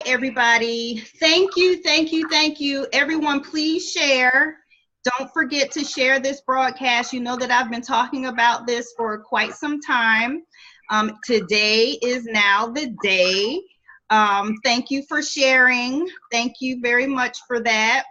everybody. Thank you, thank you, thank you. Everyone, please share. Don't forget to share this broadcast. You know that I've been talking about this for quite some time. Today is now the day. Thank you for sharing. Thank you very much for that.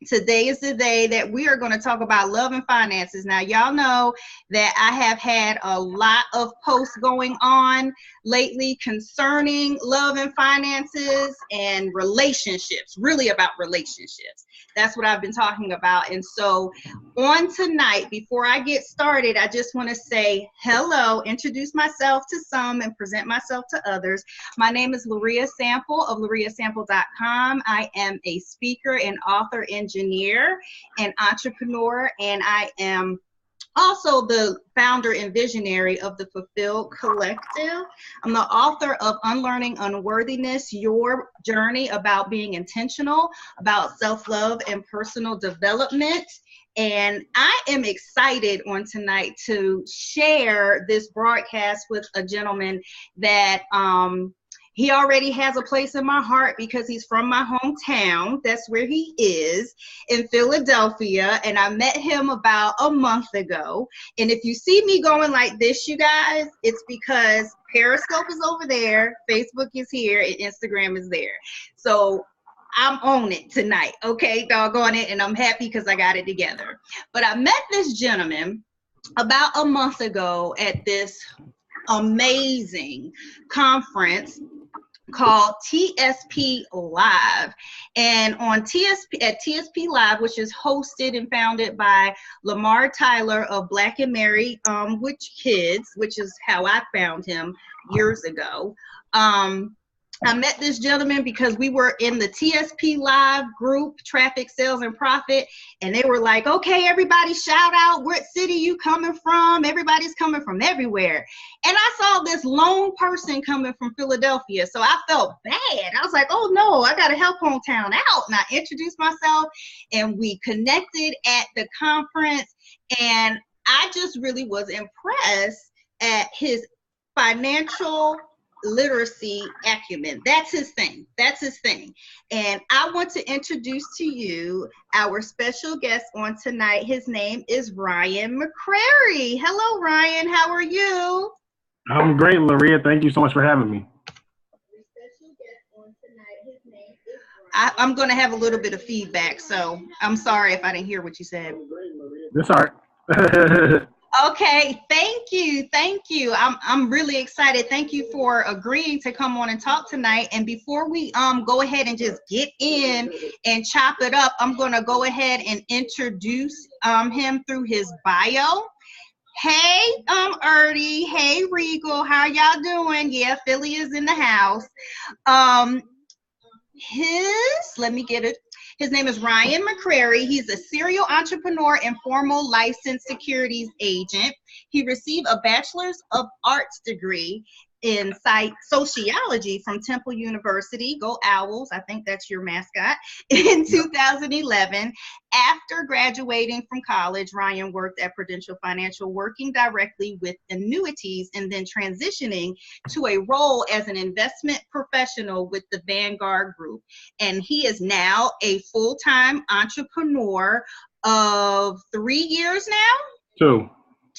Today is the day that we are going to talk about love and finances. Now, y'all know that I have had a lot of posts going on lately concerning love and finances and relationships, really about relationships. That's what I've been talking about. And so on tonight, before I get started, I just want to say hello, introduce myself to some and present myself to others. My name is Lorea Sample of LoreaSample.com. I am a speaker and author, engineer, and entrepreneur, and I am also the founder and visionary of the Fulfilled Collective. I'm the author of Unlearning Unworthiness, Your Journey About Being Intentional, about self-love and personal development. And I am excited on tonight to share this broadcast with a gentleman that he already has a place in my heart because he's from my hometown. That's where he is, in Philadelphia. And I met him about a month ago. And if you see me going like this, you guys, it's because Periscope is over there, Facebook is here, and Instagram is there. So I'm on it tonight, okay? Doggone it. And I'm happy because I got it together. But I met this gentleman about a month ago at this amazing conference called TSP Live. And on TSP Live, which is hosted and founded by Lamar Tyler of Black and Married with Kids, which is how I found him years ago. I met this gentleman because we were in the TSP Live group, Traffic, Sales, and Profit, and they were like, okay, everybody shout out, what city you coming from? Everybody's coming from everywhere. And I saw this lone person coming from Philadelphia, so I felt bad. I was like, oh no, I got to help hometown out. And I introduced myself, and we connected at the conference, and I just really was impressed at his financial literacy acumen. That's his thing. That's his thing. And I want to introduce to you our special guest on tonight. His name is Ryan McCrary. Hello, Ryan. How are you? I'm great, Lorea. Thank you so much for having me. Special guest on tonight. His name is Ryan. I'm going to have a little bit of feedback, so I'm sorry if I didn't hear what you said. That's all right. Okay, thank you, thank you. I'm really excited. Thank you for agreeing to come on and talk tonight. And before we go ahead and just get in and chop it up, I'm gonna go ahead and introduce him through his bio. Hey, Erdy. Hey, Regal. How y'all doing? Yeah, Philly is in the house. Let me get it. His name is Ryan McCrary. He's a serial entrepreneur and formal licensed securities agent. He received a Bachelor's of Arts degree in sociology from Temple University. Go Owls, I think that's your mascot, in 2011. After graduating from college, Ryan worked at Prudential Financial, working directly with annuities and then transitioning to a role as an investment professional with the Vanguard Group. And he is now a full-time entrepreneur of 3 years now?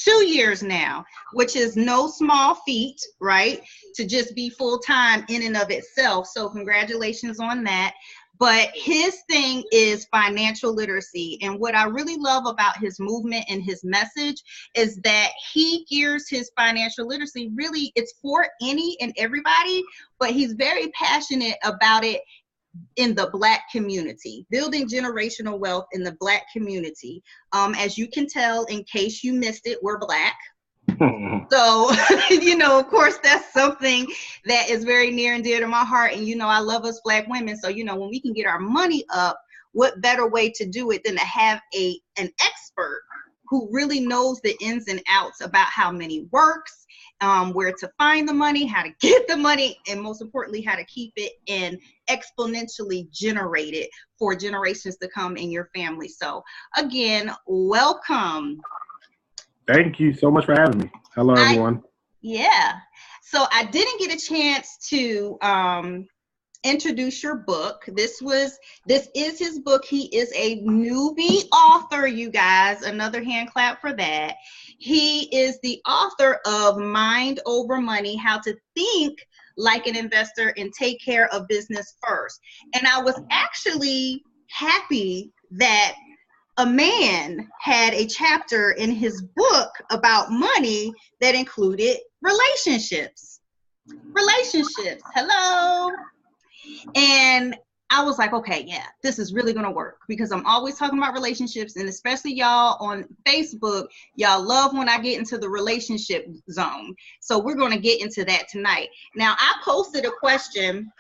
2 years now, which is no small feat, right? To just be full-time in and of itself. So congratulations on that. But his thing is financial literacy. And what I really love about his movement and his message is that he gears his financial literacy, really, it's for any and everybody, but he's very passionate about it in the Black community, building generational wealth in the Black community. As you can tell, in case you missed it, we're Black. So, of course, that's something that is very near and dear to my heart. And, I love us Black women. So, when we can get our money up, what better way to do it than to have an expert who really knows the ins and outs about how money works, where to find the money, how to get the money, and most importantly, how to keep it and exponentially generate it for generations to come in your family. So again, welcome. Thank you so much for having me. Hello, everyone. So I didn't get a chance to introduce your book. This is his book. He is a newbie author, you guys. Another hand clap for that. He is the author of Mind Over Money: How to Think Like an Investor and Take Care of Business First. And I was actually happy that a man had a chapter in his book about money that included relationships. Hello. And I was like, okay, yeah, this is really going to work, because I'm always talking about relationships, and especially y'all on Facebook, y'all love when I get into the relationship zone. So we're going to get into that tonight. Now, I posted a question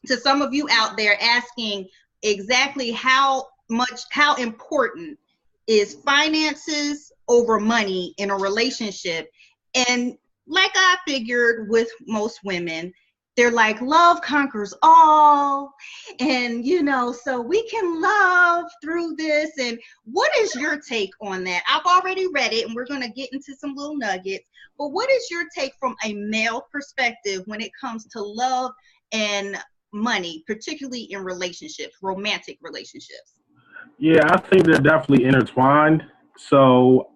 to some of you out there asking exactly how important is finances over money in a relationship. And like I figured with most women, they're like, love conquers all. And, so we can love through this. And what is your take on that? I've already read it, and we're going to get into some little nuggets. But what is your take from a male perspective when it comes to love and money, particularly in relationships, romantic relationships? Yeah, I think they're definitely intertwined. So,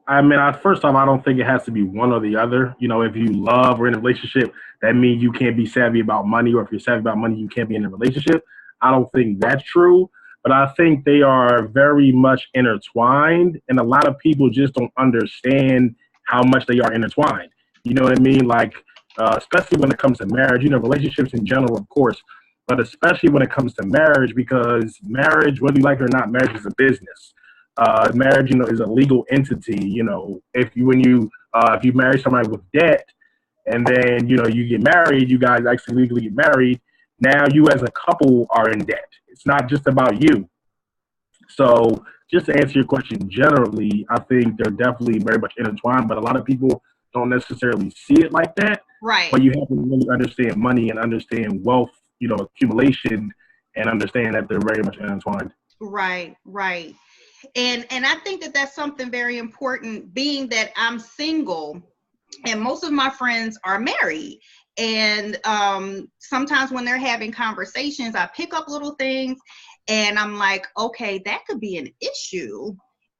first off, I don't think it has to be one or the other. If you love or in a relationship, that means you can't be savvy about money, or if you're savvy about money, you can't be in a relationship. I don't think that's true, but I think they are very much intertwined, and a lot of people just don't understand how much they are intertwined. You know what I mean? Like, especially when it comes to marriage, relationships in general, of course, but especially when it comes to marriage, because marriage, whether you like it or not, marriage is a business. Marriage, is a legal entity. If you marry somebody with debt, and then you get married, you guys actually legally get married. Now you as a couple are in debt. It's not just about you. So just to answer your question generally, I think they're definitely very much intertwined, but a lot of people don't necessarily see it like that. Right. But you have to really understand money and understand wealth, accumulation, and understand that they're very much intertwined. Right. And I think that that's something very important, being that I'm single and most of my friends are married. And sometimes when they're having conversations, I pick up little things and I'm like, okay, that could be an issue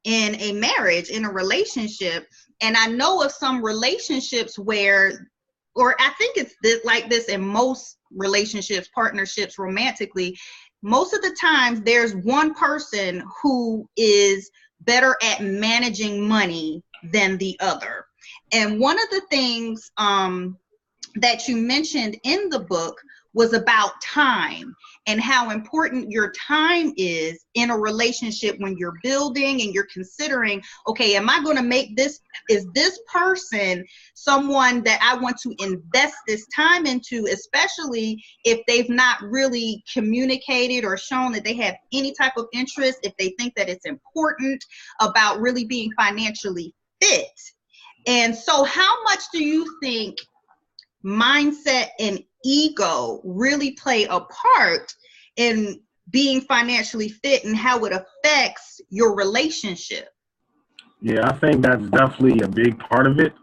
in a marriage, in a relationship. And I know of some relationships where, or I think it's like this in most relationships, partnerships, romantically, most of the times there's one person who is better at managing money than the other. And one of the things that you mentioned in the book was about time and how important your time is in a relationship when you're building and you're considering, okay, am I going to make this, is this person someone that I want to invest this time into, especially if they've not really communicated or shown that they have any type of interest, if they think that it's important about really being financially fit. And so how much do you think mindset and ego really play a part in being financially fit and how it affects your relationship? Yeah, I think that's definitely a big part of it.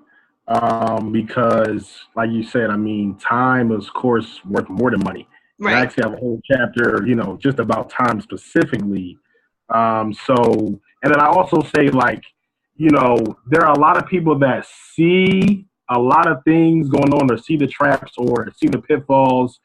Because like you said, time is, of course, worth more than money. Right. I actually have a whole chapter, just about time specifically. And then I also say, like, there are a lot of people that see a lot of things going on, or see the traps, or see the pitfalls,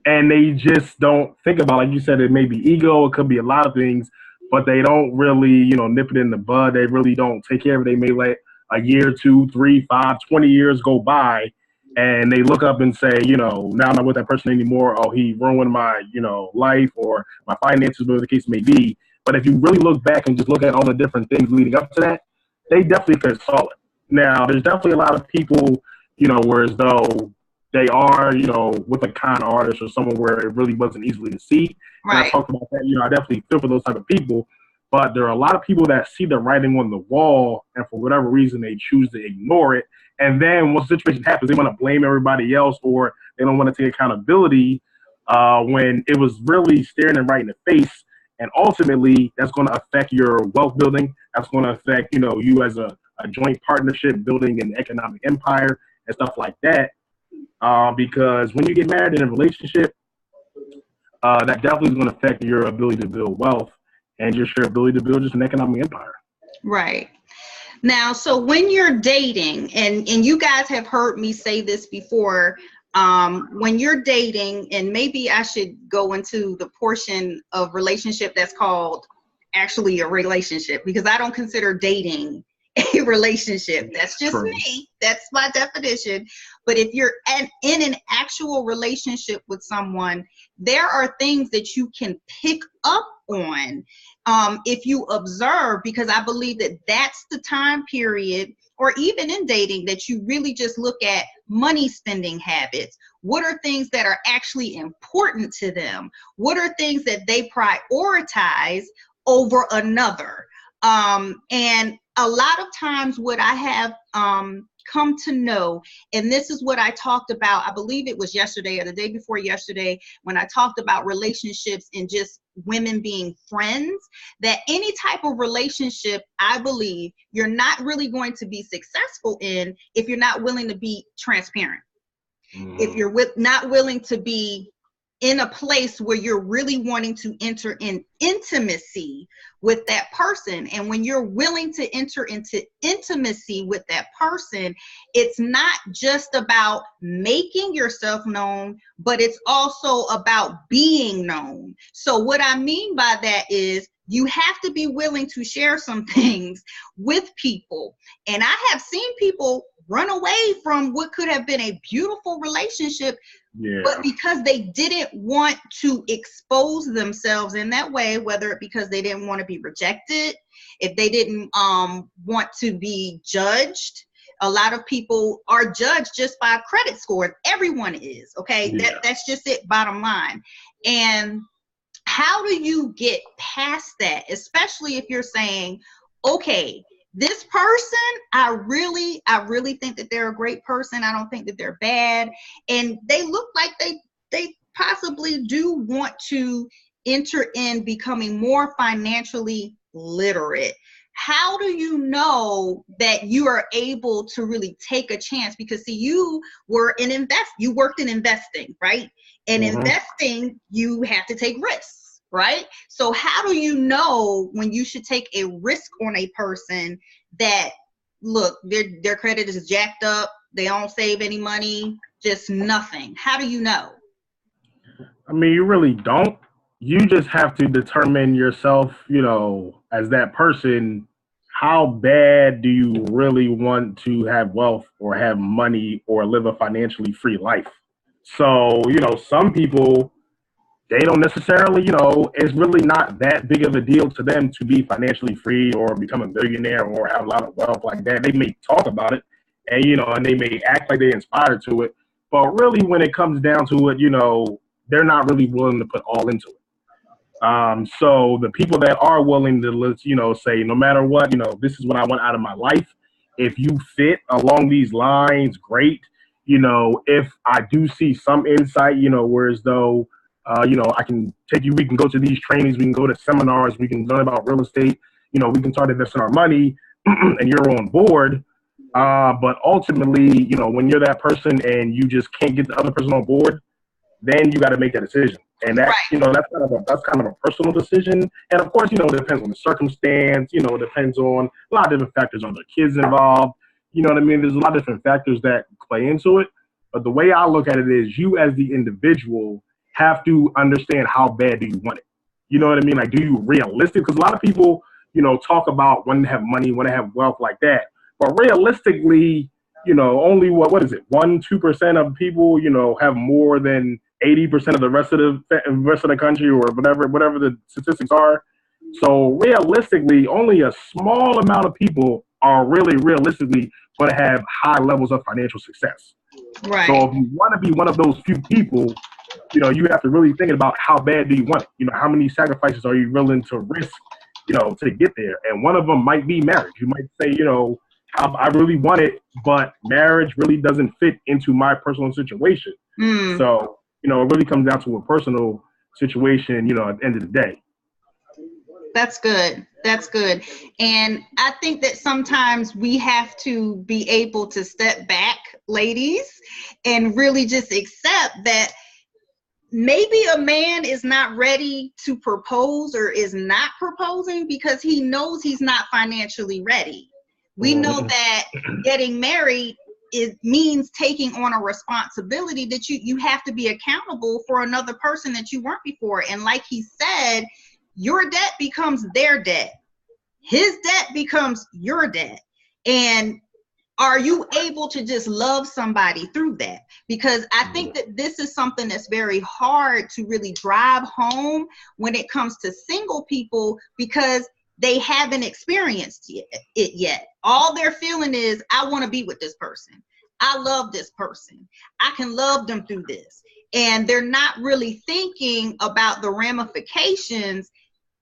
and they just don't think about, like you said, it may be ego, it could be a lot of things, but they don't really, nip it in the bud. They really don't take care of it. They may let a year, 2, 3, 5, 20 years go by, and they look up and say, now I'm not with that person anymore. Oh, he ruined my, life, or my finances, whatever the case may be. But if you really look back and just look at all the different things leading up to that, they definitely could solve it. Now, there's definitely a lot of people, where as though they are, with a con artist or someone where it really wasn't easily to see. Right. And I talked about that, I definitely feel for those type of people. But there are a lot of people that see the writing on the wall, and for whatever reason, they choose to ignore it. And then when the situation happens, they want to blame everybody else, or they don't want to take accountability when it was really staring them right in the face. And ultimately, that's going to affect your wealth building. That's going to affect, you as a joint partnership, building an economic empire and stuff like that. Because when you get married in a relationship, that definitely is going to affect your ability to build wealth and just your ability to build just an economic empire. Right. Now, so when you're dating, and you guys have heard me say this before, when you're dating, and maybe I should go into the portion of relationship that's called actually a relationship, because I don't consider dating a relationship. That's just me. That's my definition. But if you're in an actual relationship with someone, there are things that you can pick up on if you observe, because I believe that that's the time period, or even in dating, that you really just look at money spending habits. What are things that are actually important to them? What are things that they prioritize over another? And a lot of times what I have come to know, and this is what I talked about, I believe it was yesterday or the day before yesterday, when I talked about relationships and just women being friends, that any type of relationship, I believe, you're not really going to be successful in if you're not willing to be transparent. If you're not willing to be in a place where you're really wanting to enter in intimacy with that person. And when you're willing to enter into intimacy with that person, it's not just about making yourself known, but it's also about being known. So what I mean by that is you have to be willing to share some things with people. And I have seen people run away from what could have been a beautiful relationship, but because they didn't want to expose themselves in that way, whether it because they didn't want to be rejected, if they didn't want to be judged. A lot of people are judged just by a credit score. Everyone is, okay? That's just it, bottom line. And how do you get past that, especially if you're saying, okay, this person, I really think that they're a great person. I don't think that they're bad. And they look like they possibly do want to enter in becoming more financially literate. How do you know that you are able to really take a chance? Because see, you worked in investing, right? And investing, you have to take risks. Right? So how do you know when you should take a risk on a person that, look, their credit is jacked up, they don't save any money, just nothing? How do you know? I mean, you really don't. You just have to determine yourself, as that person, how bad do you really want to have wealth or have money or live a financially free life? So, some people, they don't necessarily, it's really not that big of a deal to them to be financially free or become a billionaire or have a lot of wealth like that. They may talk about it and, and they may act like they're inspired to it. But really, when it comes down to it, they're not really willing to put all into it. So the people that are willing to, say, no matter what, this is what I want out of my life. If you fit along these lines, great. If I do see some insight, whereas though, I can take you, we can go to these trainings, we can go to seminars, we can learn about real estate, we can start investing our money and you're on board. But ultimately, when you're that person and you just can't get the other person on board, then you got to make that decision. And that's, that's kind of a personal decision. And of course, it depends on the circumstance, it depends on a lot of different factors. Are there kids involved? You know what I mean? There's a lot of different factors that play into it. But the way I look at it is you as the individual have to understand how bad do you want it. You know what I mean? Like, do you realistic? Because a lot of people, talk about wanting to have money, want to have wealth like that. But realistically, only what is it? 1-2% of people, have more than 80% of the rest of the country or whatever the statistics are. So realistically, only a small amount of people are really realistically going to have high levels of financial success. Right. So if you want to be one of those few people, you have to really think about how bad do you want it? How many sacrifices are you willing to risk, to get there? And one of them might be marriage. You might say, I really want it, but marriage really doesn't fit into my personal situation. So, it really comes down to a personal situation, at the end of the day. That's good. That's good. And I think that sometimes we have to be able to step back, ladies, and really just accept that maybe a man is not ready to propose or is not proposing because he knows he's not financially ready. We know that getting married, it means taking on a responsibility that you have to be accountable for another person that you weren't before. And like he said, your debt becomes their debt. His debt becomes your debt. And are you able to just love somebody through that? Because I think that this is something that's very hard to really drive home when it comes to single people, because they haven't experienced it yet. All they're feeling is, I want to be with this person. I love this person. I can love them through this. And they're not really thinking about the ramifications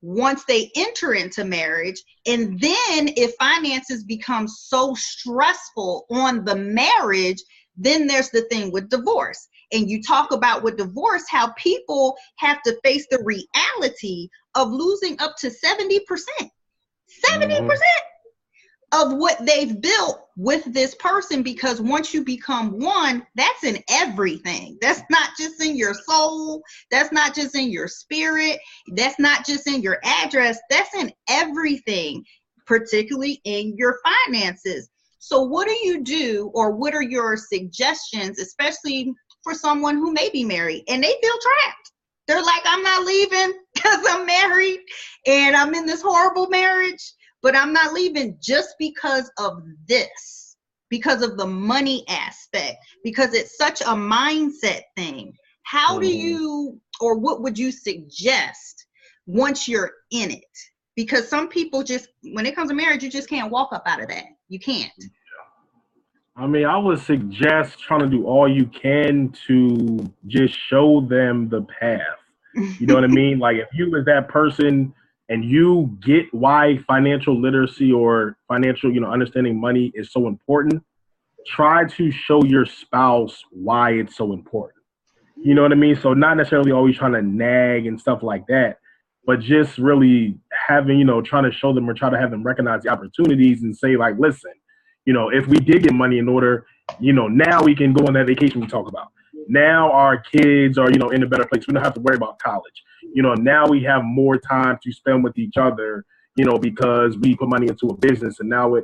once they enter into marriage. And then if finances become so stressful on the marriage, then there's the thing with divorce. And you talk about with divorce, how people have to face the reality of losing up to 70%, 70% of what they've built with this person, because once you become one, that's in everything. That's not just in your soul. That's not just in your spirit. That's not just in your address. That's in everything, particularly in your finances. So what do you do, or what are your suggestions, especially for someone who may be married and they feel trapped? They're like, I'm not leaving because I'm married and I'm in this horrible marriage, but I'm not leaving just because of this, because of the money aspect, because it's such a mindset thing. How do you, or what would you suggest once you're in it? Because some people just, when it comes to marriage, you just can't walk up out of that. You can't. I mean, I would suggest trying to do all you can to just show them the path. You know what I mean? Like, if you as that person and you get why financial literacy or financial, understanding money is so important, try to show your spouse why it's so important. You know what I mean? So not necessarily always trying to nag and stuff like that, but just really having, trying to show them or try to have them recognize the opportunities and say, like, listen, if we did get money in order, now we can go on that vacation we talk about. Now our kids are, in a better place. We don't have to worry about college. Now we have more time to spend with each other, because we put money into a business and now it,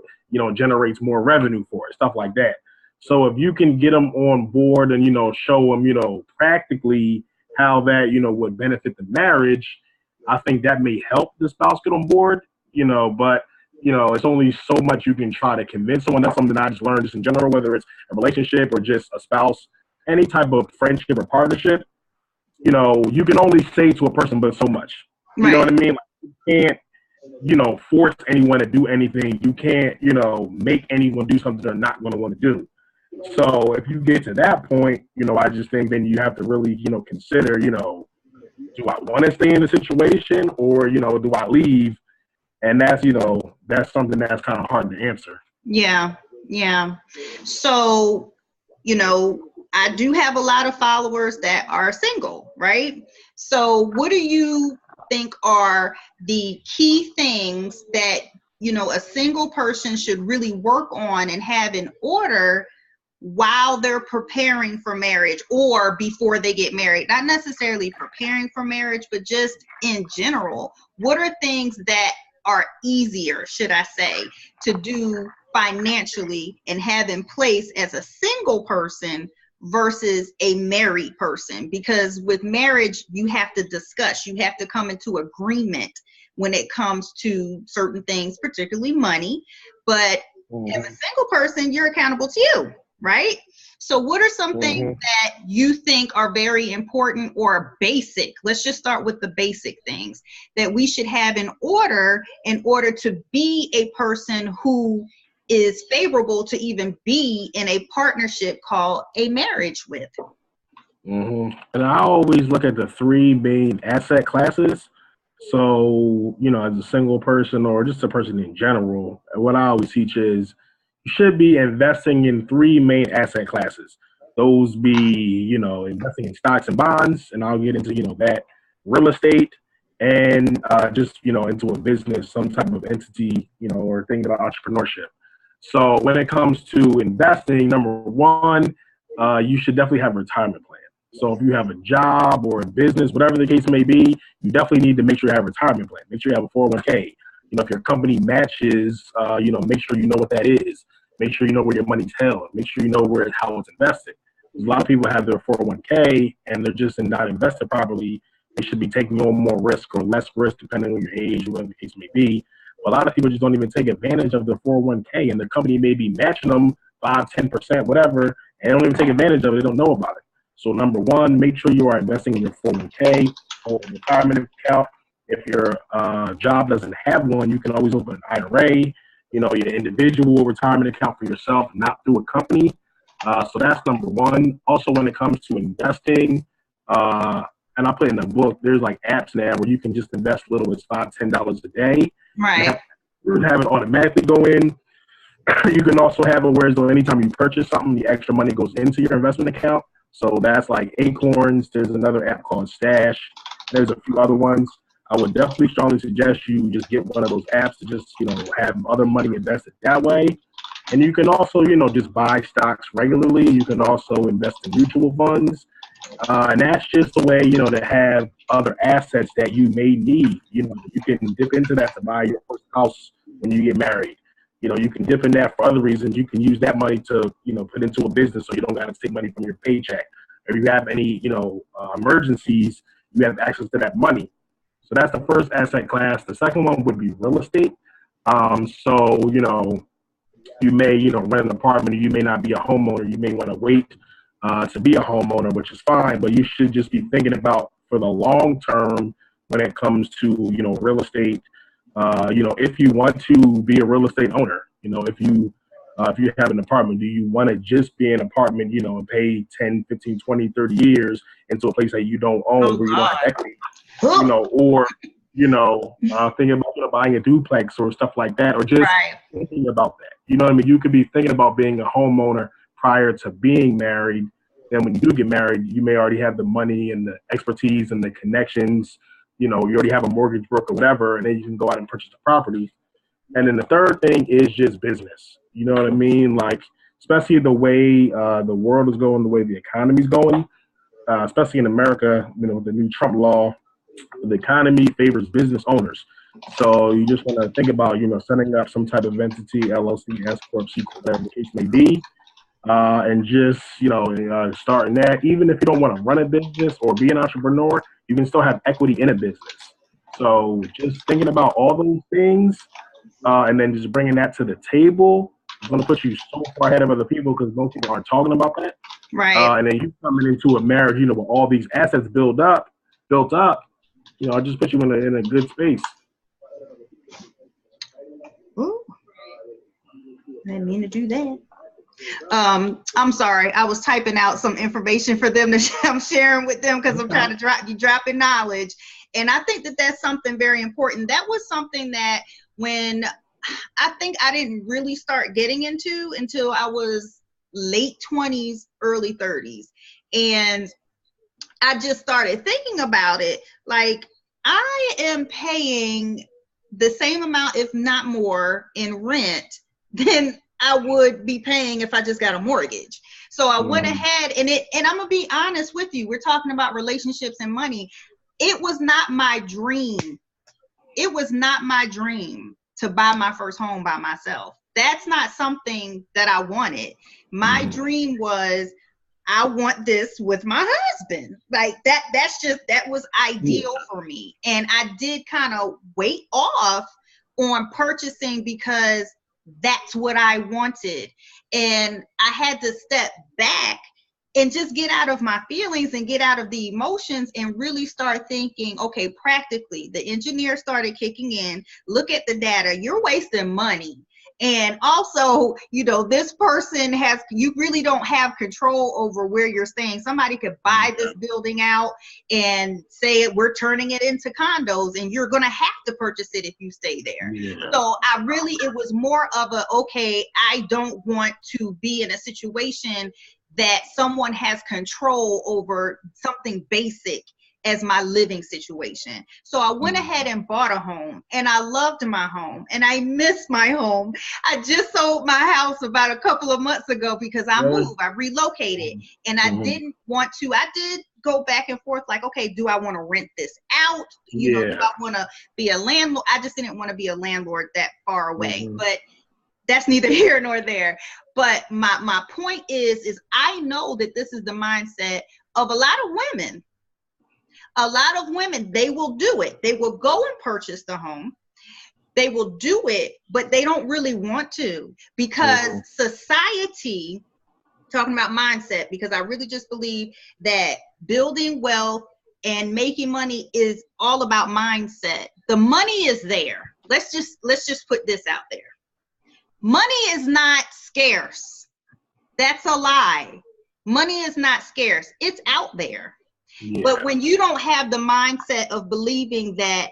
generates more revenue for it, stuff like that. So if you can get them on board and, show them, practically how that, would benefit the marriage, I think that may help the spouse get on board, but, it's only so much you can try to convince someone. That's something I just learned just in general, whether it's a relationship or just a spouse, any type of friendship or partnership. You can only say to a person but so much. You know what I mean? Like, you can't, force anyone to do anything. You can't, make anyone do something they're not going to want to do. So if you get to that point, I just think then you have to really, consider, do I want to stay in the situation or, do I leave? And that's, that's something that's kind of hard to answer. Yeah. So, I do have a lot of followers that are single, right? So what do you think are the key things that, a single person should really work on and have in order while they're preparing for marriage or before they get married? Not necessarily preparing for marriage, but just in general. What are things that are easier, should I say, to do financially and have in place as a single person versus a married person? Because with marriage, you have to discuss, you have to come into agreement when it comes to certain things, particularly money. But as a single person, you're accountable to you, right? So what are some things that you think are very important or basic? Let's just start with the basic things that we should have in order to be a person who is favorable to even be in a partnership called a marriage with. And I always look at the three main asset classes. So, as a single person or just a person in general, what I always teach is you should be investing in three main asset classes. Those be, investing in stocks and bonds, and I'll get into, that, real estate, and just, into a business, some type of entity, or thinking about entrepreneurship. So when it comes to investing, number one, you should definitely have a retirement plan. So if you have a job or a business, whatever the case may be, you definitely need to make sure you have a retirement plan. Make sure you have a 401k. If your company matches, make sure you know what that is. Make sure you know where your money's held. Make sure you know how it's invested. A lot of people have their 401k and they're just not invested properly. They should be taking on more risk or less risk depending on your age or whatever the case may be. But a lot of people just don't even take advantage of their 401k, and the company may be matching them 5, 10%, whatever, and they don't even take advantage of it. They don't know about it. So number one, make sure you are investing in your 401k or retirement account. If your job doesn't have one, you can always open an IRA, your individual retirement account for yourself, not through a company. So that's number one. Also, when it comes to investing, and I put in the book, there's like apps now where you can just invest little as $5, $10 a day. Right. Have it automatically go in. You can also have it where anytime you purchase something, the extra money goes into your investment account. So that's like Acorns. There's another app called Stash. There's a few other ones. I would definitely strongly suggest you just get one of those apps to just, have other money invested that way. And you can also, just buy stocks regularly. You can also invest in mutual funds. And that's just a way, to have other assets that you may need. You can dip into that to buy your first house when you get married. You can dip in that for other reasons. You can use that money to, put into a business so you don't got to take money from your paycheck. If you have any, emergencies, you have access to that money. So that's the first asset class. The second one would be real estate. So, you may, rent an apartment. You may not be a homeowner. You may want to wait to be a homeowner, which is fine. But you should just be thinking about for the long term when it comes to, real estate. If you want to be a real estate owner, if you have an apartment, do you want to just be an apartment, and pay 10, 15, 20, 30 years into a place that you don't own where you don't have equity, or, thinking about buying a duplex or stuff like that, or just thinking about that. You could be thinking about being a homeowner prior to being married. Then when you do get married, you may already have the money and the expertise and the connections. You already have a mortgage broker or whatever, and then you can go out and purchase the property. And then the third thing is just business. You know what I mean? Like, especially the way the world is going, the way the economy is going, especially in America, with the new Trump law, the economy favors business owners. So you just want to think about, setting up some type of entity, LLC, S Corp, C Corp, whatever the case may be. And just, starting that. Even if you don't want to run a business or be an entrepreneur, you can still have equity in a business. So just thinking about all those things and then just bringing that to the table is going to put you so far ahead of other people because most people aren't talking about that. Right. And then you coming into a marriage, with all these assets built up, I just put you in a good space. Ooh. I didn't mean to do that. I'm sorry. I was typing out some information for them I'm sharing with them because I'm trying to dropping knowledge. And I think that that's something very important. That was something that when I think I didn't really start getting into until I was late 20s, early 30s. And I just started thinking about it. Like, I am paying the same amount, if not more, in rent than I would be paying if I just got a mortgage. So I went ahead and I'm gonna be honest with you. We're talking about relationships and money. It was not my dream. It was not my dream to buy my first home by myself. That's not something that I wanted. My dream was, I want this with my husband. Like that was ideal for me. And I did kind of wait off on purchasing because that's what I wanted. And I had to step back and just get out of my feelings and get out of the emotions and really start thinking, okay, practically, the engineer started kicking in. Look at the data. You're wasting money. And also, this person you really don't have control over where you're staying. Somebody could buy this building out and say we're turning it into condos and you're going to have to purchase it if you stay there. Yeah. So it was more of okay, I don't want to be in a situation that someone has control over something basic as my living situation. So I went ahead and bought a home, and I loved my home, and I miss my home. I just sold my house about a couple of months ago because I moved, I relocated, and I didn't want to. I did go back and forth like, okay, do I want to rent this out? You know, do I want to be a landlord? I just didn't want to be a landlord that far away, but that's neither here nor there. But my point is I know that this is the mindset of a lot of women. A lot of women, they will do it. They will go and purchase the home. They will do it, but they don't really want to, because society, talking about mindset, because I really just believe that building wealth and making money is all about mindset. The money is there. Let's just put this out there. Money is not scarce. That's a lie. Money is not scarce. It's out there. But when you don't have the mindset of believing that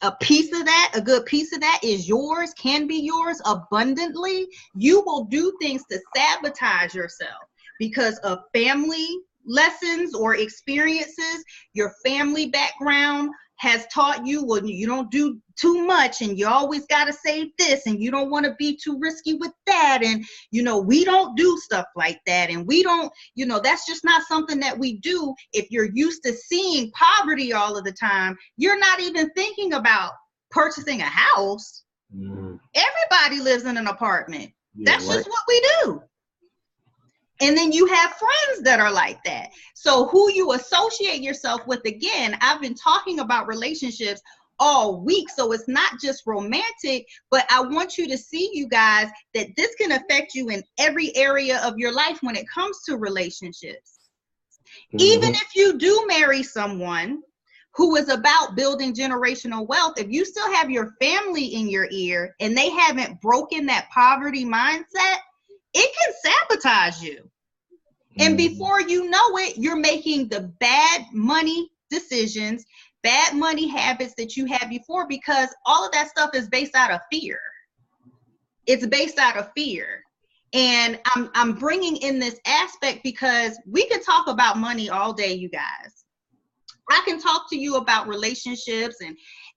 a piece of that, a good piece of that is yours, can be yours abundantly, you will do things to sabotage yourself because of family lessons or experiences. Your family background has taught you, well, you don't do too much, and you always got to save this, and you don't want to be too risky with that, and we don't do stuff like that, and we don't, that's just not something that we do. If you're used to seeing poverty all of the time, you're not even thinking about purchasing a house. Everybody lives in an apartment. That's just what we do. And then you have friends that are like that. So who you associate yourself with, again, I've been talking about relationships all week. So it's not just romantic, but I want you to see, you guys, that this can affect you in every area of your life when it comes to relationships. Even if you do marry someone who is about building generational wealth, if you still have your family in your ear and they haven't broken that poverty mindset, it can sabotage you. And before you know it, you're making the bad money decisions, bad money habits that you had before, because all of that stuff is based out of fear. It's based out of fear. And I'm bringing in this aspect because we could talk about money all day, you guys. I can talk to you about relationships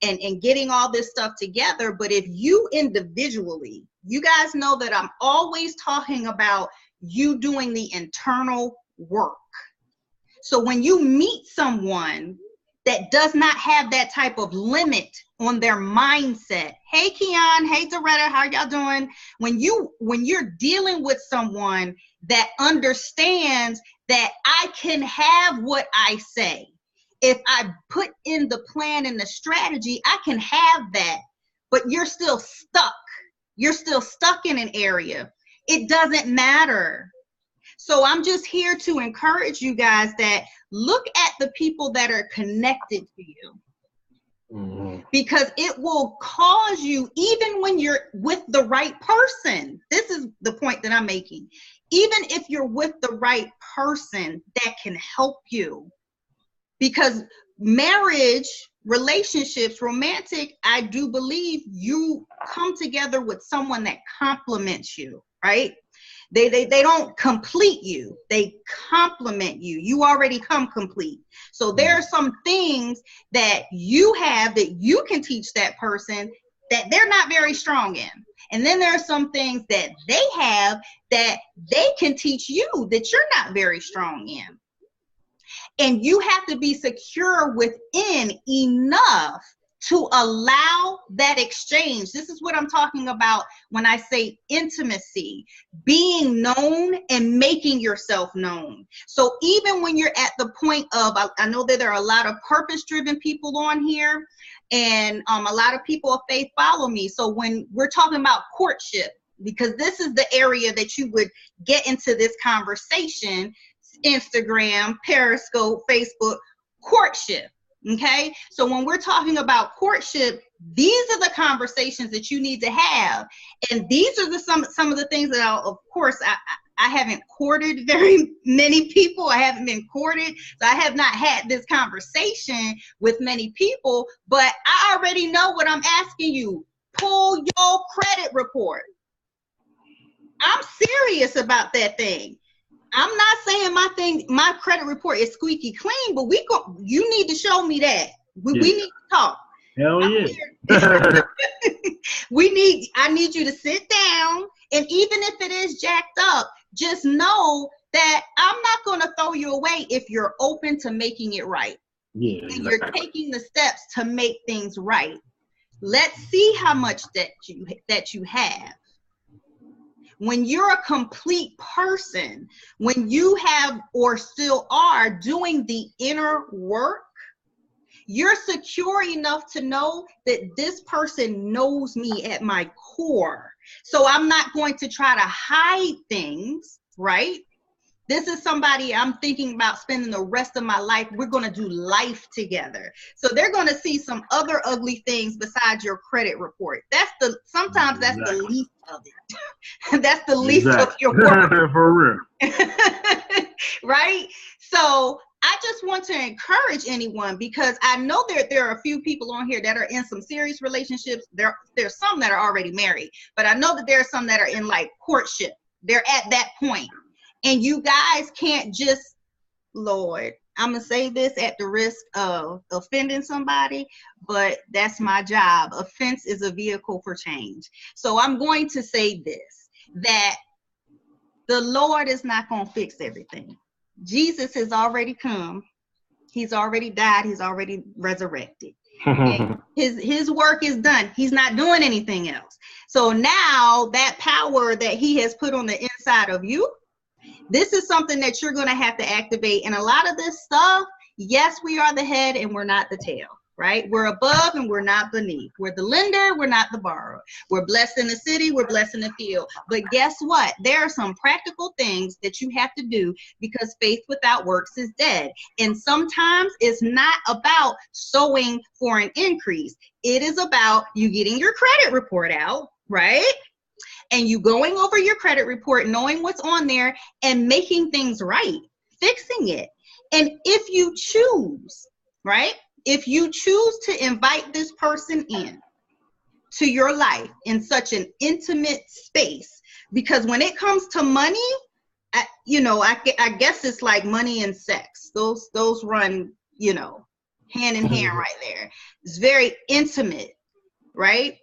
and getting all this stuff together. But if you individually, you guys know that I'm always talking about you doing the internal work. So when you meet someone that does not have that type of limit on their mindset, hey Keon, hey Doretta, how y'all doing? When you're dealing with someone that understands that I can have what I say, if I put in the plan and the strategy, I can have that, but you're still stuck. You're still stuck in an area. It doesn't matter. So I'm just here to encourage you guys that look at the people that are connected to you, because it will cause you, even when you're with the right person, this is the point that I'm making, even if you're with the right person that can help you, because marriage, relationships, romantic, I do believe you come together with someone that complements you, right? They don't complete you, they complement you. You already come complete. So there are some things that you have that you can teach that person that they're not very strong in. And then there are some things that they have that they can teach you that you're not very strong in. And you have to be secure within enough to allow that exchange. This is what I'm talking about when I say intimacy, being known and making yourself known. So even when you're at the point of, I know that there are a lot of purpose-driven people on here, and a lot of people of faith follow me. So when we're talking about courtship, because this is the area that you would get into this conversation, Instagram, Periscope, Facebook, courtship. Okay, so when we're talking about courtship, these are the conversations that you need to have, and these are some of the things that of course I haven't courted very many people. I haven't been courted, so I have not had this conversation with many people. But I already know what I'm asking you. Pull your credit report. I'm serious about that thing. I'm not saying my credit report is squeaky clean, but you need to show me that. We need to talk. Hell yeah. I need you to sit down, and even if it is jacked up, just know that I'm not going to throw you away if you're open to making it right. Yeah, and you're taking the steps to make things right. Let's see how much that you have. When you're a complete person, when you have or still are doing the inner work, you're secure enough to know that this person knows me at my core. So I'm not going to try to hide things, right? This is somebody I'm thinking about spending the rest of my life. We're going to do life together. So they're going to see some other ugly things besides your credit report. Sometimes that's the least of it. That's the least of your work. For real. Right? So I just want to encourage anyone, because I know there are a few people on here that are in some serious relationships. There's some that are already married, but I know that there are some that are in like courtship. They're at that point. And you guys can't just, Lord, I'm going to say this at the risk of offending somebody, but that's my job. Offense is a vehicle for change. So I'm going to say this, that the Lord is not going to fix everything. Jesus has already come. He's already died. He's already resurrected. His work is done. He's not doing anything else. So now that power that he has put on the inside of you, this is something that you're going to have to activate. And a lot of this stuff, yes, we are the head and we're not the tail, right? We're above and we're not beneath. We're the lender, we're not the borrower. We're blessed in the city, we're blessed in the field. But guess what? There are some practical things that you have to do, because faith without works is dead. And sometimes it's not about sowing for an increase. It is about you getting your credit report out, right? And you going over your credit report, knowing what's on there and making things right, fixing it. And if you choose, right? If you choose to invite this person in to your life in such an intimate space, because when it comes to money, I guess it's like money and sex. Those run, hand in hand right there. It's very intimate, right?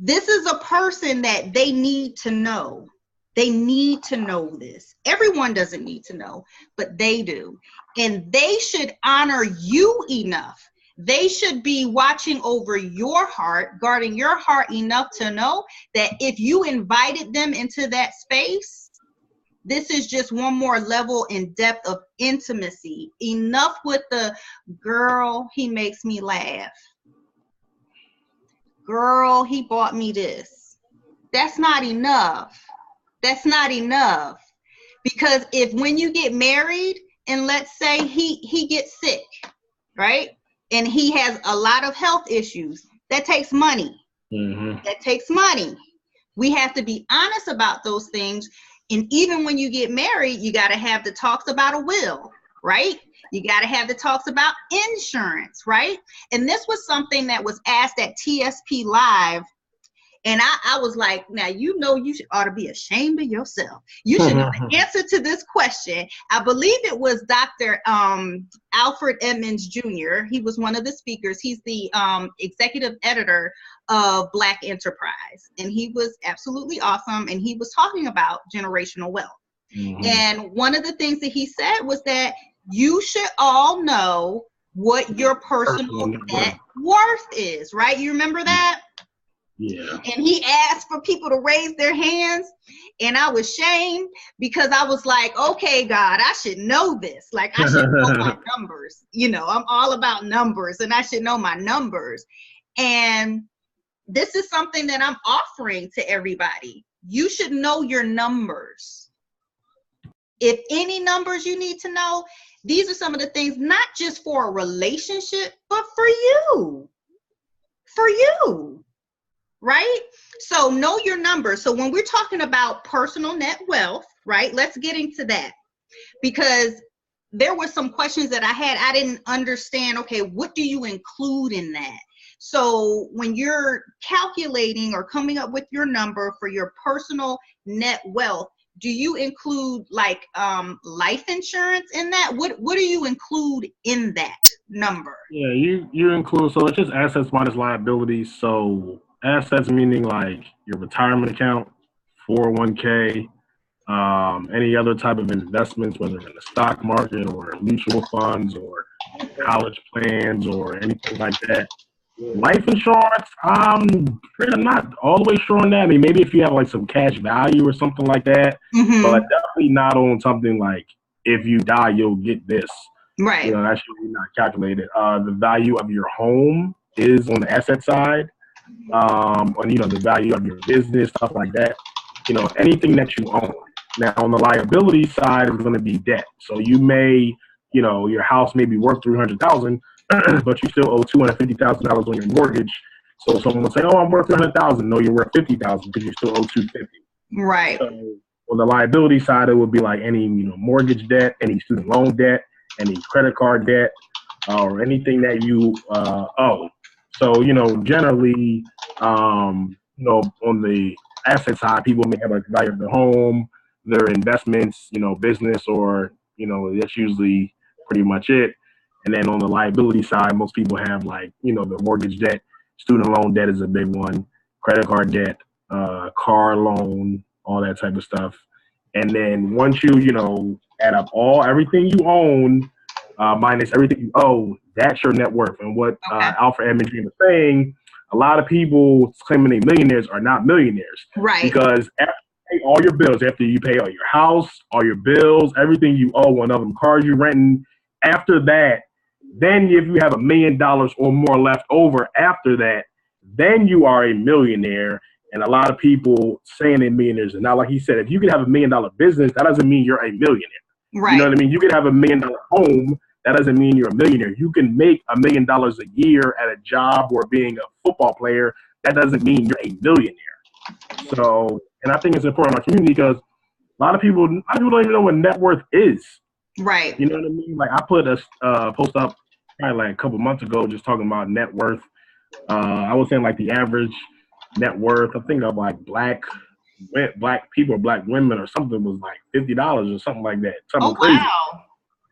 This is a person that they need to know. They need to know this. Everyone doesn't need to know, but they do. And they should honor you enough. They should be watching over your heart, guarding your heart enough to know that if you invited them into that space, this is just one more level in depth of intimacy. Enough with the girl, he makes me laugh. Girl, he bought me this. That's not enough. That's not enough. Because when you get married, and let's say he gets sick, right? And he has a lot of health issues, that takes money. Mm-hmm. That takes money. We have to be honest about those things. And even when you get married, you got to have the talks about a will, right? You got to have the talks about insurance, right? And this was something that was asked at TSP Live. And I was like, now, you ought to be ashamed of yourself. You should know the answer to this question. I believe it was Dr. Alfred Edmonds Jr. He was one of the speakers. He's the executive editor of Black Enterprise. And he was absolutely awesome. And he was talking about generational wealth. Mm-hmm. And one of the things that he said was that you should all know what your personal net worth is, right? You remember that? Yeah. And he asked for people to raise their hands, and I was shamed because I was like, okay, God, I should know this. Like, I should know my numbers. I'm all about numbers, and I should know my numbers. And this is something that I'm offering to everybody. You should know your numbers. If any numbers you need to know, these are some of the things, not just for a relationship, but for you. For you. Right? So know your numbers. So when we're talking about personal net wealth, right, let's get into that, because there were some questions that I had. I didn't understand, okay, what do you include in that? So when you're calculating or coming up with your number for your personal net wealth, do you include like life insurance in that? What do you include in that number? Yeah, you include, so it's just assets minus liabilities. So assets meaning like your retirement account, 401k, any other type of investments, whether in the stock market or mutual funds or college plans or anything like that. Life insurance, I'm not all the way sure on that. I mean, maybe if you have like some cash value or something like that, but definitely not on something like if you die, you'll get this. Right. That's usually not calculated. The value of your home is on the asset side, on the value of your business, stuff like that. Anything that you own. Now, on the liability side is going to be debt. So you may, your house may be worth $300,000, but you still owe $250,000 on your mortgage. So someone will say, "Oh, I'm worth $300,000." No, you're worth $50,000 because you still owe $250,000. Right. So on the liability side, it would be like any mortgage debt, any student loan debt, any credit card debt, or anything that you owe. So generally, on the asset side, people may have like the value of their home, their investments, business, or that's usually pretty much it. And then on the liability side, most people have like the mortgage debt, student loan debt is a big one, credit card debt, car loan, all that type of stuff. And then once you add up everything you own minus everything you owe, that's your net worth. And what Alfred Edmond was saying, a lot of people claiming they're millionaires are not millionaires. Right. Because after you pay all your bills, after you pay all your house, all your bills, everything you owe, one of them cars you're renting, after that, then if you have $1 million or more left over after that, then you are a millionaire. And a lot of people saying they're millionaires. And now, like he said, if you could have $1 million business, that doesn't mean you're a millionaire. Right. You know what I mean? You could have $1 million home. That doesn't mean you're a millionaire. You can make $1 million a year at a job or being a football player. That doesn't mean you're a millionaire. So, and I think it's important in our community because a lot of people don't even know what net worth is. Right. You know what I mean? Like I put a post up probably like a couple months ago just talking about net worth. I was saying like the average net worth, I think of like black people or black women or something was like $50 or something like that. Something crazy. Wow.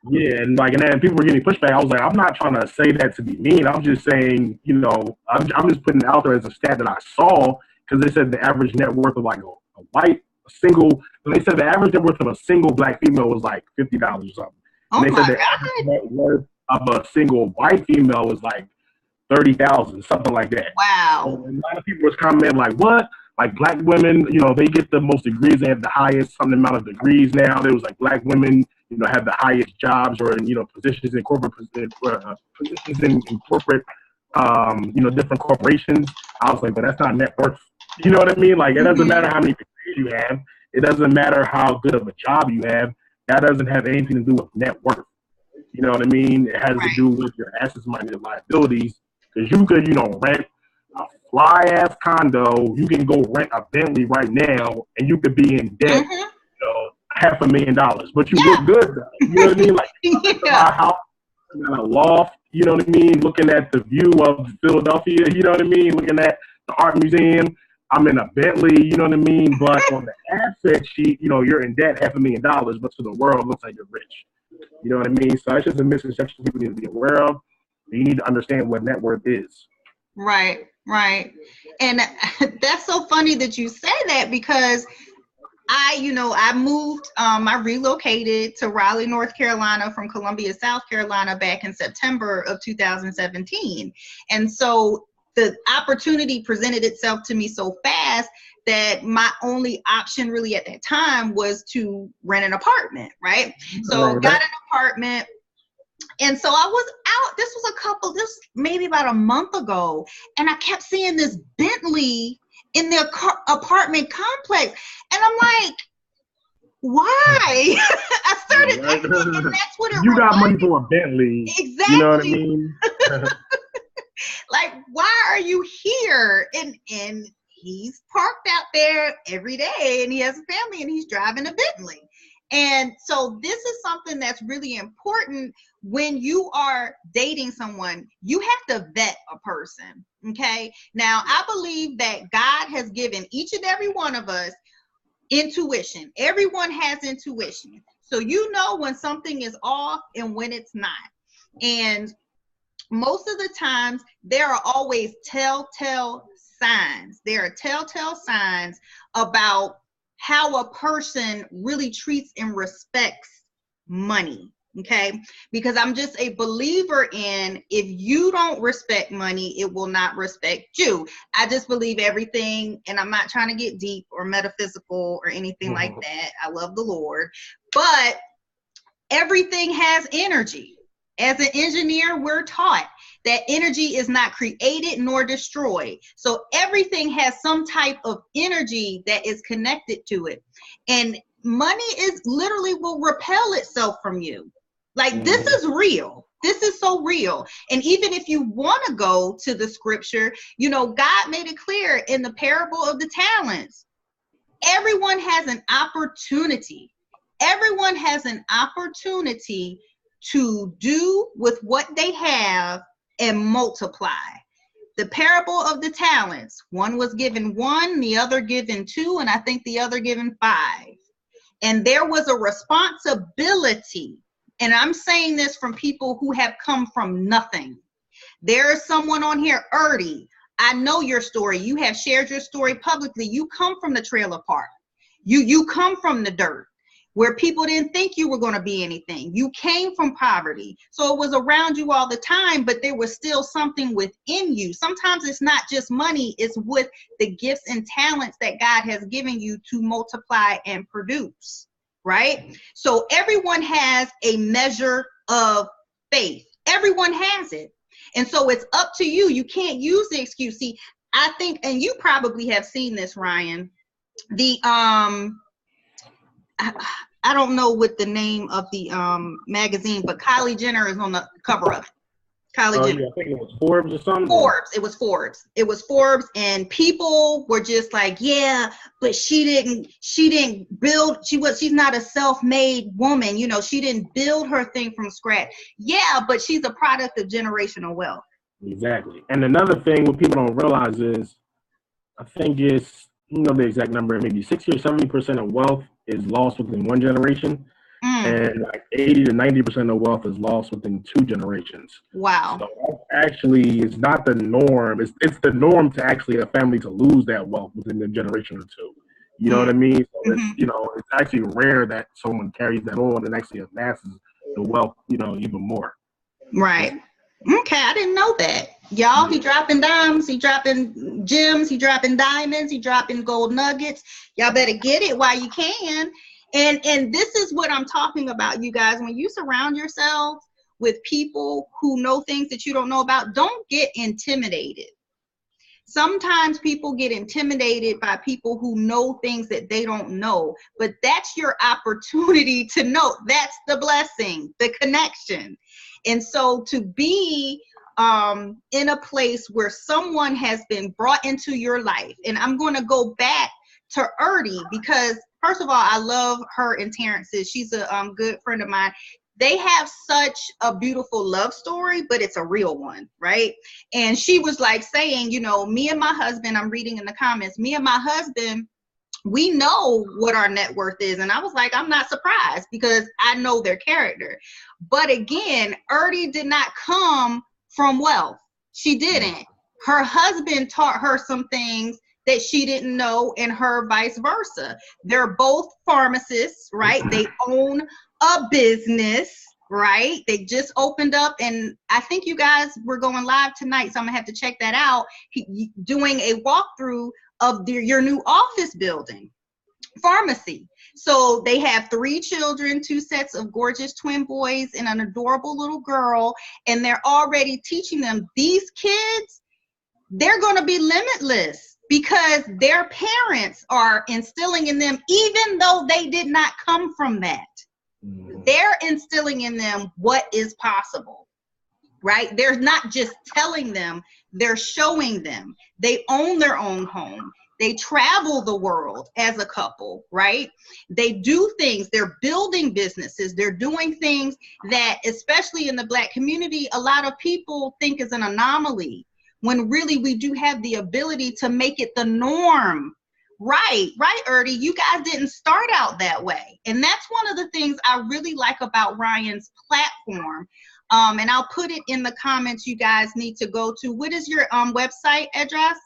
Yeah, and then people were getting pushback. I was like, I'm not trying to say that to be mean. I'm just saying, I'm just putting it out there as a stat that I saw because they said the average net worth of like a white single. They said the average net worth of a single black female was like $50 or something. Oh and they my said the average net worth of a single white female was like 30,000, something like that. Wow. So a lot of people was commenting like, what? Like black women, they get the most degrees. They have the highest something amount of degrees now. There was like black women, have the highest jobs or positions in corporate positions in corporate, different corporations. I was like, but that's not net worth. You know what I mean? Like it doesn't matter how many degrees you have. It doesn't matter how good of a job you have. That doesn't have anything to do with net worth. You know what I mean? It has to do with your assets minus your liabilities. Because you could, rent a fly-ass condo. You can go rent a Bentley right now, and you could be in debt, $500,000. But you look good, though. You know what I mean? Like, my house, a loft, you know what I mean? Looking at the view of Philadelphia, you know what I mean? Looking at the art museum. I'm in a Bentley, you know what I mean? But on the asset sheet, you're in debt $500,000, but to the world, it looks like you're rich. You know what I mean? So it's just a misconception people need to be aware of. You need to understand what net worth is. Right. And that's so funny that you say that because I moved, I relocated to Raleigh, North Carolina from Columbia, South Carolina back in September of 2017. And so the opportunity presented itself to me so fast that my only option really at that time was to rent an apartment, right? So got an apartment. And so I was out, this was maybe about a month ago, and I kept seeing this Bentley in their apartment complex. And I'm like, why? I started thinking, and that's what it You got money for a Bentley. Exactly. You know what I mean? Like, why are you here? And he's parked out there every day, and he has a family, and he's driving a Bentley. And so this is something that's really important when you are dating someone. You have to vet a person, okay? Now, I believe that God has given each and every one of us Intuition. Everyone has intuition. So you know when something is off and when it's not. And most of the times there are always telltale signs. There are telltale signs about how a person really treats and respects money. Okay, because I'm just a believer in, if you don't respect money, it will not respect you. I just believe everything, and I'm not trying to get deep or metaphysical or anything like that. I love the Lord, but everything has energy. As an engineer, we're taught that energy is not created nor destroyed. So everything has some type of energy that is connected to it. And money is literally will repel itself from you. Like, this is real. This is so real. And even if you want to go to the scripture, you know, God made it clear in the parable of the talents. Everyone has an opportunity. Everyone has an opportunity to do with what they have and multiply. The parable of the talents, one was given 1, the other given 2, and I think the other given 5. And there was a responsibility. And I'm saying this from people who have come from nothing. There is someone on here, Erdy. I know your story. You have shared your story publicly. You come from the trailer park. You come from the dirt where people didn't think you were going to be anything. You came from poverty. So it was around you all the time, but there was still something within you. Sometimes it's not just money, it's with the gifts and talents that God has given you to multiply and produce, right? So everyone has a measure of faith. Everyone has it. And so it's up to you. You can't use the excuse. See, I think, and you probably have seen this, Ryan, the I don't know what the name of the magazine, but Kylie Jenner is on the cover of it. Kylie Jenner. Yeah, I think it was Forbes or something. Forbes. It was Forbes. It was Forbes, and people were just like, yeah, but she didn't build. She's not a self-made woman. You know, she didn't build her thing from scratch. Yeah, but she's a product of generational wealth. Exactly. And another thing what people don't realize is, I think it's, you know, the exact number, maybe 60 or 70% of wealth is lost within one generation, and like 80 to 90% of wealth is lost within 2 generations. Wow. So actually, it's not the norm. It's the norm to actually a family to lose that wealth within a generation or 2. You know what I mean? So it's, you know, it's actually rare that someone carries that on and actually amasses the wealth, you know, even more. Right. Okay, I didn't know that. Y'all, he dropping dimes, he dropping gems, he dropping diamonds, he dropping gold nuggets. Y'all better get it while you can. And this is what I'm talking about, you guys. When you surround yourself with people who know things that you don't know about, don't get intimidated. Sometimes people get intimidated by people who know things that they don't know, but that's your opportunity to know. That's the blessing, the connection. And so to be in a place where someone has been brought into your life, and I'm going to go back to Erdy because, first of all, I love her and Terrence's. She's a good friend of mine. They have such a beautiful love story, but it's a real one, right? And she was like saying, you know, me and my husband, I'm reading in the comments, me and my husband, we know what our net worth is. And I was like, I'm not surprised because I know their character. But again, Erdy did not come from wealth. She didn't. Her husband taught her some things that she didn't know, and her vice versa. They're both pharmacists, right? They own a business, right? They just opened up, and I think you guys were going live tonight, so I'm gonna have to check that out. Doing a walkthrough of your new office building, pharmacy. So they have 3 children, 2 sets of gorgeous twin boys and an adorable little girl, and they're already teaching them, these kids, they're gonna be limitless because their parents are instilling in them, even though they did not come from that. They're instilling in them what is possible, right? They're not just telling them, they're showing them. They own their own home. They travel the world as a couple, right? They do things, they're building businesses, they're doing things that, especially in the Black community, a lot of people think is an anomaly, when really we do have the ability to make it the norm. Right, right, Erdy. You guys didn't start out that way. And that's one of the things I really like about Ryan's platform. And I'll put it in the comments. You guys need to go to, what is your website address?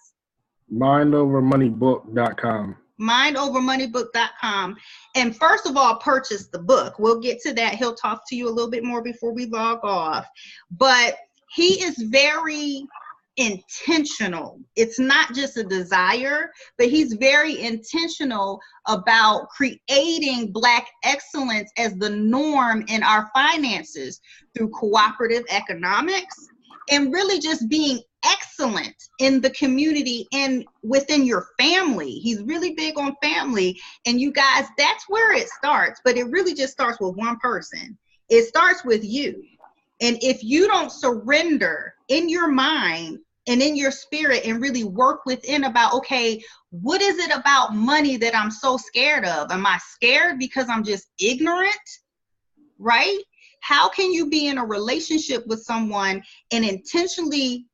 Mindovermoneybook.com. Mindovermoneybook.com. And first of all, purchase the book. We'll get to that. He'll talk to you a little bit more before we log off. But he is very intentional. It's not just a desire, but he's very intentional about creating Black excellence as the norm in our finances through cooperative economics and really just being excellent in the community and within your family. He's really big on family. And you guys, that's where it starts, but it really just starts with one person. It starts with you. And if you don't surrender in your mind and in your spirit and really work within about, okay, what is it about money that I'm so scared of? Am I scared because I'm just ignorant? Right? How can you be in a relationship with someone and intentionally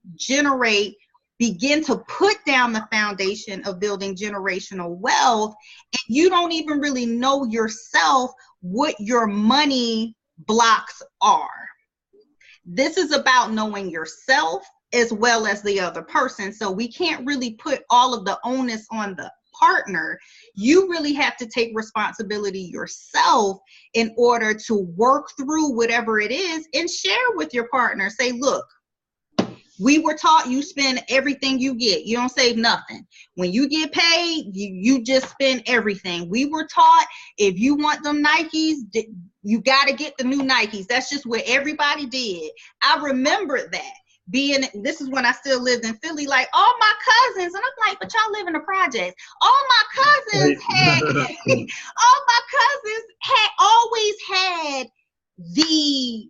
begin to put down the foundation of building generational wealth, and you don't even really know yourself what your money blocks are? This is about knowing yourself as well as the other person. So we can't really put all of the onus on the partner. You really have to take responsibility yourself in order to work through whatever it is and share with your partner. Say, look, we were taught you spend everything you get. You don't save nothing. When you get paid, you just spend everything. We were taught if you want them Nikes, you got to get the new Nikes. That's just what everybody did. I remember that. This is when I still lived in Philly, like all my cousins, and I'm like, but y'all live in the projects. All my cousins had always had the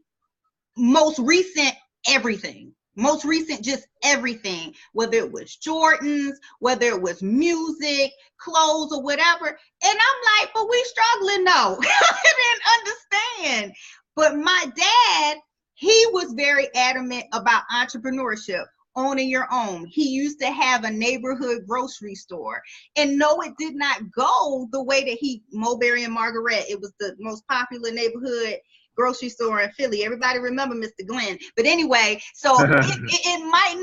most recent everything. Most recent, just everything, whether it was Jordans, whether it was music, clothes, or whatever. And I'm like, but we struggling though. I didn't understand. But my dad, he was very adamant about entrepreneurship, owning your own. He used to have a neighborhood grocery store. And no, it did not go the way that Mulberry and Margaret, it was the most popular neighborhood grocery store in Philly. Everybody remember Mr. Glenn. But anyway, so he might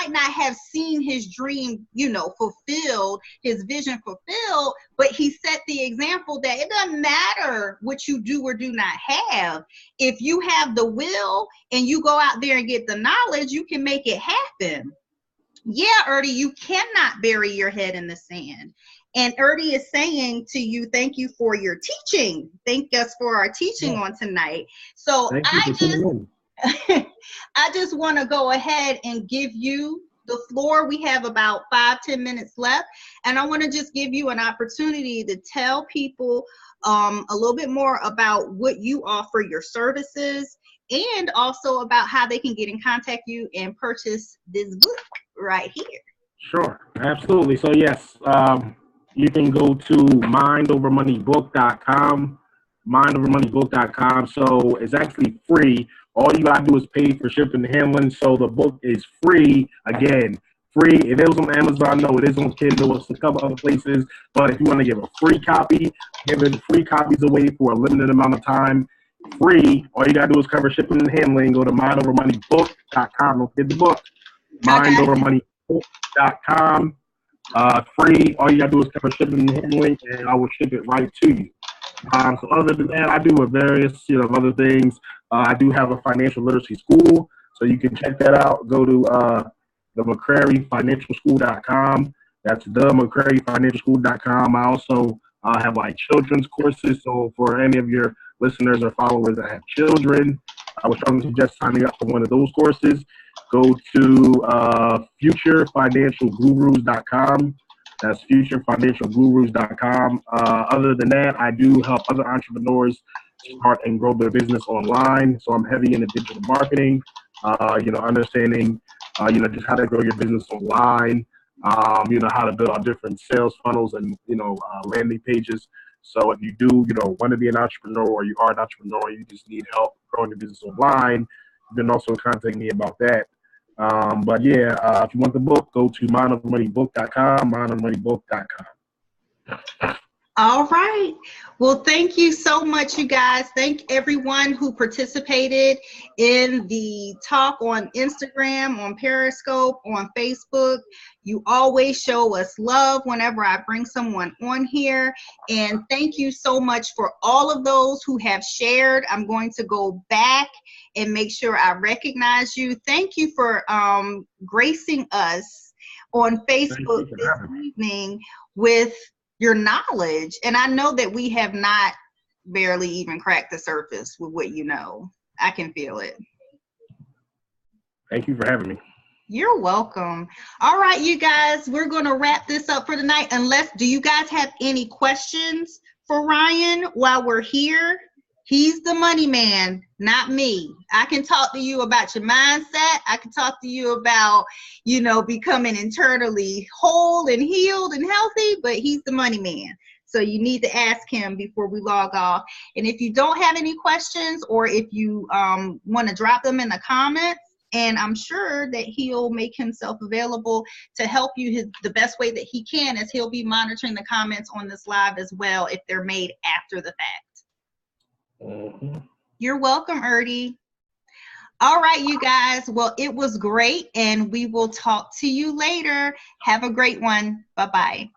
not have seen his dream, fulfilled, his vision fulfilled, but he set the example that it doesn't matter what you do or do not have. If you have the will and you go out there and get the knowledge, you can make it happen. Yeah, Erdy, you cannot bury your head in the sand. And Erdy is saying to you, thank you for your teaching. Thank us for our teaching on tonight. So I just want to go ahead and give you the floor. We have about 5-10 minutes left. And I want to just give you an opportunity to tell people a little bit more about what you offer, your services, and also about how they can get in contact you and purchase this book right here. Sure, absolutely. So yes, you can go to mindovermoneybook.com, mindovermoneybook.com. So it's actually free. All you got to do is pay for shipping and handling. So the book is free. Again, free. It is on Amazon. No, it is on Kindle. It's a couple other places. But if you want to give a free copy, giving free copies away for a limited amount of time, free. All you got to do is cover shipping and handling. Go to mindovermoneybook.com. Don't forget the book. Mindovermoneybook.com. Free. All you gotta do is cover shipping and handling, and I will ship it right to you. So other than that, I do various other things. I do have a financial literacy school, so you can check that out. Go to the McCraryFinancialSchool.com. That's the McCraryFinancialSchool.com. I also have like children's courses. So for any of your listeners or followers that have children, I would strongly suggest signing up for one of those courses. Go to futurefinancialgurus.com. That's futurefinancialgurus.com. Other than that, I do help other entrepreneurs start and grow their business online. So I'm heavy into digital marketing, understanding, just how to grow your business online, how to build out different sales funnels and, landing pages. So if you do, want to be an entrepreneur or you are an entrepreneur, you just need help growing your business online, you can also contact me about that. If you want the book, go to mindovermoneybook.com, mindovermoneybook.com. All right. Well, thank you so much, you guys. Thank everyone who participated in the talk on Instagram, on Periscope, on Facebook. You always show us love whenever I bring someone on here. And thank you so much for all of those who have shared. I'm going to go back and make sure I recognize you. Thank you for gracing us on Facebook this evening with your knowledge. And I know that we have not barely even cracked the surface with what you know. I can feel it. Thank you for having me. You're welcome. All right, you guys, we're going to wrap this up for tonight. Do you guys have any questions for Ryan while we're here? He's the money man, not me. I can talk to you about your mindset. I can talk to you about, becoming internally whole and healed and healthy, but he's the money man. So you need to ask him before we log off. And if you don't have any questions, or if you want to drop them in the comments, and I'm sure that he'll make himself available to help you the best way that he can, as he'll be monitoring the comments on this live as well if they're made after the fact. Mm-hmm. You're welcome, Erdy. All right, you guys. Well, it was great, and we will talk to you later. Have a great one. Bye-bye.